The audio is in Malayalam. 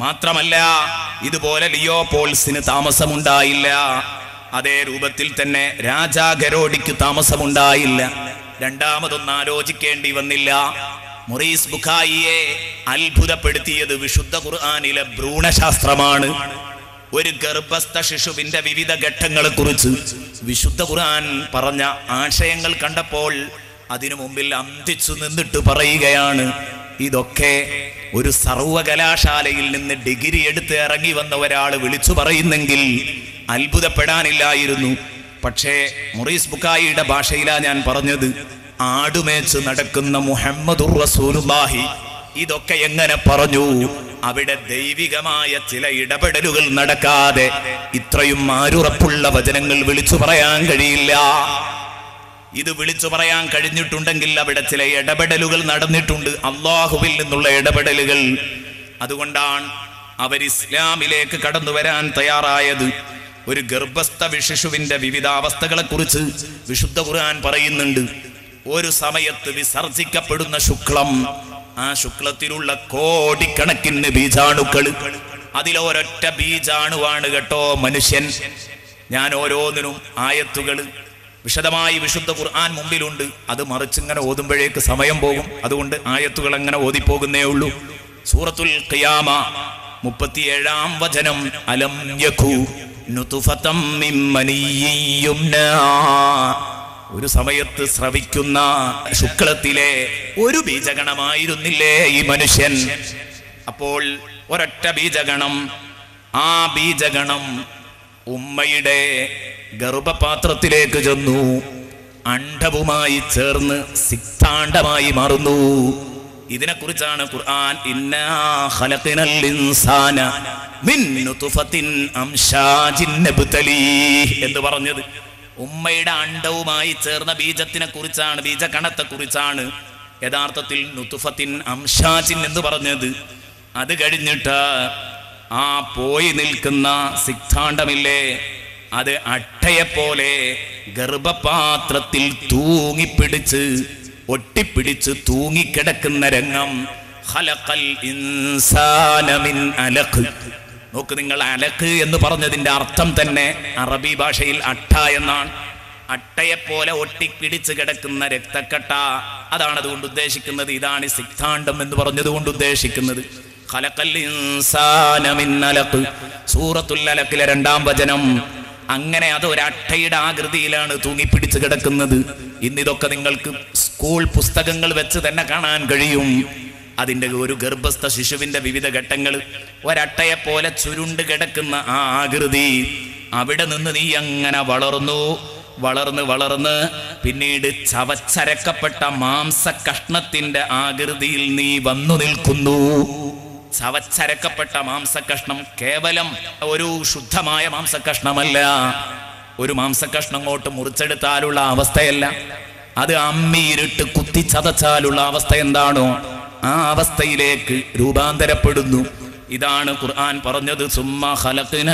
മാത്രമല്ല ഇതുപോലെ ലിയോപോൾസിന് താമസമുണ്ടായില്ല. അതേ രൂപത്തിൽ തന്നെ രാജാ ഗരോഡിക്ക് താമസമുണ്ടായില്ല. രണ്ടാമതൊന്നും ആലോചിക്കേണ്ടി വന്നില്ല. മൊറീസ് ബുഖായിയെ അത്ഭുതപ്പെടുത്തിയത് വിശുദ്ധ ഖുർആനിലെ ഭ്രൂണശാസ്ത്രമാണ്. ഒരു ഗർഭസ്ഥ ശിശുവിന്റെ വിവിധ ഘട്ടങ്ങളെ കുറിച്ച് വിശുദ്ധ ഖുർആൻ പറഞ്ഞ ആശയങ്ങൾ കണ്ടപ്പോൾ അതിനു മുമ്പിൽ അന്തിച്ചു നിന്നിട്ട് പറയുകയാണ്, ഇതൊക്കെ ഒരു സർവകലാശാലയിൽ നിന്ന് ഡിഗ്രി എടുത്ത് ഇറങ്ങി വന്ന ഒരാൾ വിളിച്ചു പറയുന്നെങ്കിൽ അത്ഭുതപ്പെടാനില്ലായിരുന്നു. പക്ഷേ മൊറീസ് ബുഖായിയുടെ ഭാഷയിലാ ഞാൻ പറഞ്ഞത്. ആടുമേച്ച് നടക്കുന്ന മുഹമ്മദുർ റസൂലുള്ളാഹി ഇതൊക്കെ എങ്ങനെ പറഞ്ഞു? അവിടെ ദൈവികമായ ചില ഇടപെടലുകൾ നടക്കാതെ ഇത്രയും ആരുറപ്പുള്ള വചനങ്ങൾ വിളിച്ചു പറയാൻ കഴിയില്ല. ഇത് വിളിച്ചു പറയാൻ കഴിഞ്ഞിട്ടുണ്ടെങ്കിൽ അവിടെ ചില ഇടപെടലുകൾ നടന്നിട്ടുണ്ട്, അള്ളാഹുവിൽ നിന്നുള്ള ഇടപെടലുകൾ. അതുകൊണ്ടാണ് അവർ ഇസ്ലാമിലേക്ക് കടന്നു വരാൻ തയ്യാറായത്. ഒരു ഗർഭസ്ഥ ശിശുവിന്റെ വിവിധ അവസ്ഥകളെ കുറിച്ച് വിശുദ്ധ ഖുർആൻ പറയുന്നുണ്ട്. ഒരു സമയത്ത് വിസർജിക്കപ്പെടുന്ന ശുക്ലം, ആ ശുക്ലത്തിലുള്ള കോടിക്കണക്കിന് ബീജാണുക്കൾ, അതിലൊരൊറ്റ ബീജാണുവാണ് കേട്ടോ മനുഷ്യൻ. ഞാൻ ഓരോന്നിനും ആയത്തുകൾ വിശദമായി വിശുദ്ധ ഖുർആൻ മുമ്പിലുണ്ട്. അത് മറിച്ചിങ്ങനെ ഓതുമ്പോഴേക്ക് സമയം പോകും. അതുകൊണ്ട് ആയത്തുകൾ അങ്ങനെ ഓതിപ്പോകുന്നേ ഉള്ളൂ. സൂറത്തുൽ ഖിയാമ 37-ാം വചനം, അലം യഖു നുതുഫതം മിൻ മനിയ്യിൻ യുംനാ, ഒരു സമയത്ത് സ്രവിക്കുന്ന ശുക്ലത്തിലെ ഒരു ബീജഗണമായിരുന്നില്ലേ ഈ മനുഷ്യൻ? അപ്പോൾ ഒരൊറ്റ ബീജഗണം, ആ ബീജഗണം ഉമ്മയുടെ ഗർഭപാത്രത്തിലേക്ക് ചെന്നു, അണ്ഡവുമായി ചേർന്ന് സിക്താണ്ഡമായി മാറുന്നു. ഇതിനെക്കുറിച്ചാണ് ഖുർആൻ ഇന്നാ ഖലഖനൽ ഇൻസാന മിൻ നുതുഫത്തിൻ അംശാജിൻ നബ്തലീഹ് എന്ന് പറഞ്ഞത്. ഉമ്മയുടെ അണ്ഡവുമായി ചേർന്ന ബീജത്തിനെ കുറിച്ചാണ്, ബീജകണത്തെ കുറിച്ചാണ് യഥാർത്ഥത്തിൽ നുതുഫത്തിൻ അംശാജിൻ എന്ന് പറഞ്ഞത്. അത് കഴിഞ്ഞിട്ട് ആ പോയി നിൽക്കുന്ന സിക്താണ്ഡമില്ലേ, അത് അട്ടയെപ്പോലെ ഗർഭപാത്രത്തിൽ തൂങ്ങിപ്പിടിച്ച് ഒട്ടിപ്പിടിച്ച് തൂങ്ങിക്കിടക്കുന്ന രംഗം. ഖലഖൽ ഇൻസാന മിൻ അലഖ്. നോക്ക് നിങ്ങൾ, അലഖ് എന്ന് പറഞ്ഞതിന്റെ അർത്ഥം തന്നെ അറബി ഭാഷയിൽ അട്ട എന്നാണ്. അട്ടയെപ്പോലെ ഒട്ടിപ്പിടിച്ച് കിടക്കുന്ന രക്തക്കട്ട, അതാണ് അതുകൊണ്ട് ഉദ്ദേശിക്കുന്നത്. ഇതാണ് സിക്താണ്ഡം എന്ന് പറഞ്ഞതുകൊണ്ട് ഉദ്ദേശിക്കുന്നത്. ഖലഖൽ ഇൻസാന മിൻ അലഖ്, സൂറത്തുൽ അലഖിലെ 2-ാം വചനം. അങ്ങനെ അത് ഒരു അട്ടയുടെ ആകൃതിയിലാണ് തൂങ്ങിപ്പിടിച്ച് കിടക്കുന്നത്. ഇന്നിതൊക്കെ നിങ്ങൾക്ക് സ്കൂൾ പുസ്തകങ്ങൾ വെച്ച് തന്നെ കാണാൻ കഴിയും. അതിൻ്റെ ഒരു ഗർഭസ്ഥ ശിശുവിൻ്റെ വിവിധ ഘട്ടങ്ങൾ, ഒരട്ടയെപ്പോലെ ചുരുണ്ട് കിടക്കുന്ന ആ ആകൃതി. അവിടെ നിന്ന് നീ അങ്ങനെ വളർന്നു വളർന്ന് വളർന്ന് പിന്നീട് ചവച്ചരക്കപ്പെട്ട മാംസകഷ്ണത്തിൻ്റെ ആകൃതിയിൽ നീ വന്നു നിൽക്കുന്നു. ചവച്ചരക്കപ്പെട്ട മാംസകഷ്ണം കേവലം ഒരു ശുദ്ധമായ മാംസകഷ്ണമല്ല. ഒരു മാംസകഷ്ണം കൊണ്ട് മുറിച്ചെടുത്താലുള്ള അവസ്ഥയല്ല, അത് അമ്മിയിരുട്ട് കുത്തിച്ചതച്ചാലുള്ള അവസ്ഥ എന്താണോ ആ അവസ്ഥയിലേക്ക് രൂപാന്തരപ്പെടുന്നു. ഇതാണ് ഖുർആൻ പറഞ്ഞത്, സുമ്മ ഖലഖന